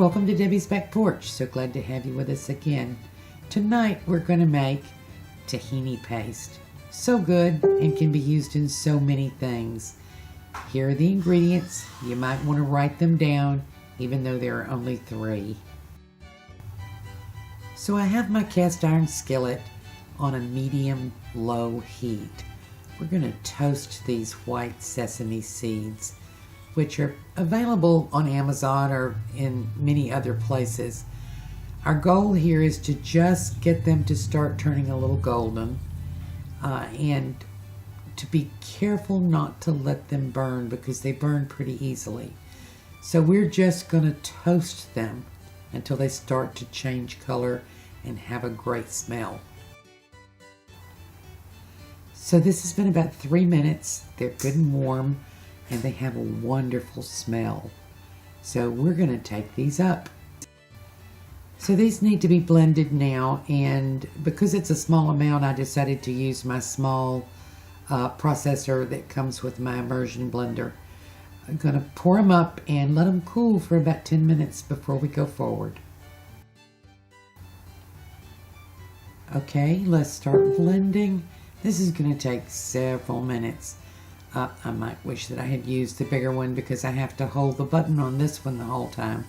Welcome to Debbie's Back Porch. So glad to have you with us again. Tonight we're going to make tahini paste. So good and can be used in so many things. Here are the ingredients. You might want to write them down even though there are only 3. So I have my cast iron skillet on a medium low heat. We're going to toast these white sesame seeds, which are available on Amazon or in many other places. Our goal here is to just get them to start turning a little golden and to be careful not to let them burn because they burn pretty easily. So we're just going to toast them until they start to change color and have a great smell. So this has been about 3 minutes. They're good and warm, and they have a wonderful smell. So we're going to take these up. So these need to be blended now, and because it's a small amount, I decided to use my small processor that comes with my immersion blender. I'm going to pour them up and let them cool for about 10 minutes before we go forward. Okay, let's start blending. This is going to take several minutes. I might wish that I had used the bigger one because I have to hold the button on this one the whole time.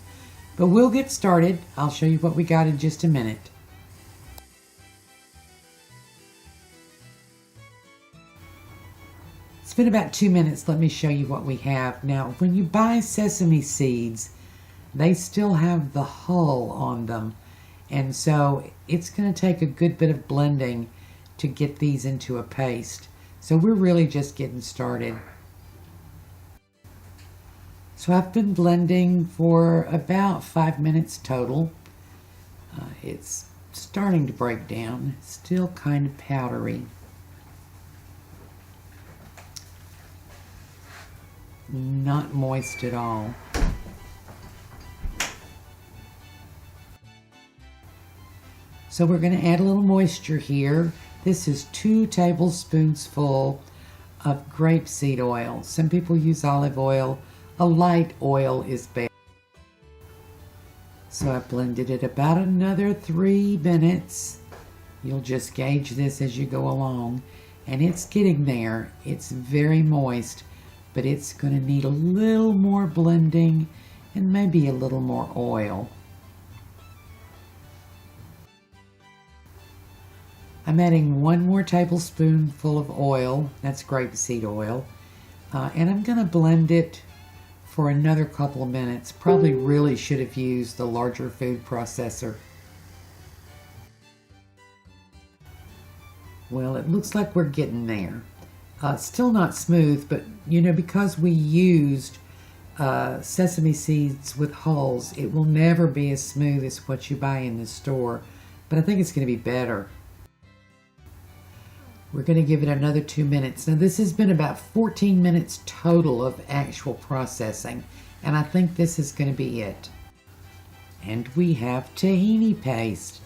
But we'll get started. I'll show you what we got in just a minute. It's been about 2 minutes. Let me show you what we have. Now, when you buy sesame seeds, they still have the hull on them. And so it's going to take a good bit of blending to get these into a paste. So we're really just getting started. So I've been blending for about 5 minutes total. It's starting to break down. It's still kind of powdery. Not moist at all. So we're going to add a little moisture here. This is 2 tablespoons full of grapeseed oil. Some people use olive oil. A light oil is better. So I blended it about another 3 minutes. You'll just gauge this as you go along. And it's getting there. It's very moist, but it's going to need a little more blending and maybe a little more oil. I'm adding 1 more tablespoonful of oil. That's grapeseed oil. And I'm going to blend it for another couple of minutes. Probably really should have used the larger food processor. Well, it looks like we're getting there. Still not smooth, but you know, because we used sesame seeds with hulls, it will never be as smooth as what you buy in the store. But I think it's going to be better. We're going to give it another 2 minutes. Now this has been about 14 minutes total of actual processing, and I think this is going to be it. And we have tahini paste.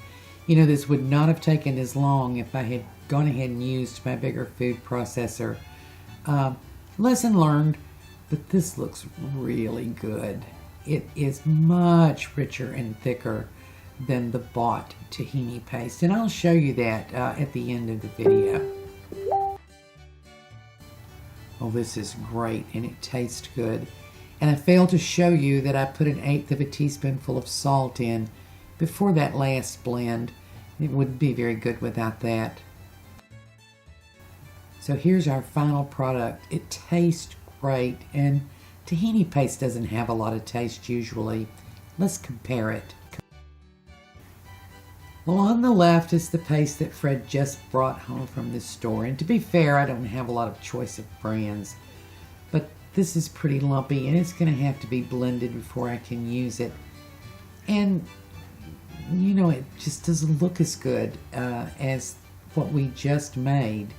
You know, this would not have taken as long if I had gone ahead and used my bigger food processor. Lesson learned, but this looks really good. It is much richer and thicker than the bought tahini paste, and I'll show you that at the end of the video. Oh, this is great, and it tastes good. And I failed to show you that I put 1/8 of a teaspoonful of salt in before that last blend. It wouldn't be very good without that. So here's our final product. It tastes great, and tahini paste doesn't have a lot of taste usually. Let's compare it. Well, on the left is the paste that Fred just brought home from the store. And to be fair, I don't have a lot of choice of brands. But this is pretty lumpy, and it's going to have to be blended before I can use it. And, you know, it just doesn't look as good as what we just made.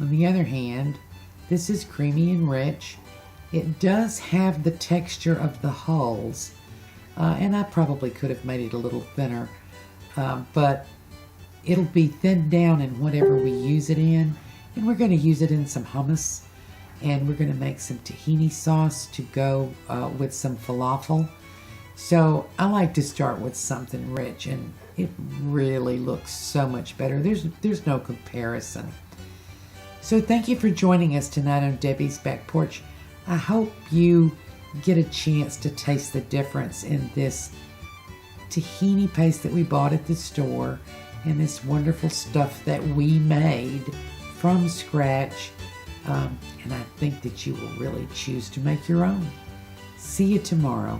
On the other hand, this is creamy and rich. It does have the texture of the hulls. And I probably could have made it a little thinner, but it'll be thinned down in whatever we use it in, and we're going to use it in some hummus. and we're going to make some tahini sauce to go with some falafel. So I like to start with something rich, and it really looks so much better. There's no comparison. So thank you for joining us tonight on Debbie's Back Porch. I hope you get a chance to taste the difference in this tahini paste that we bought at the store and this wonderful stuff that we made from scratch. And I think that you will really choose to make your own. See you tomorrow.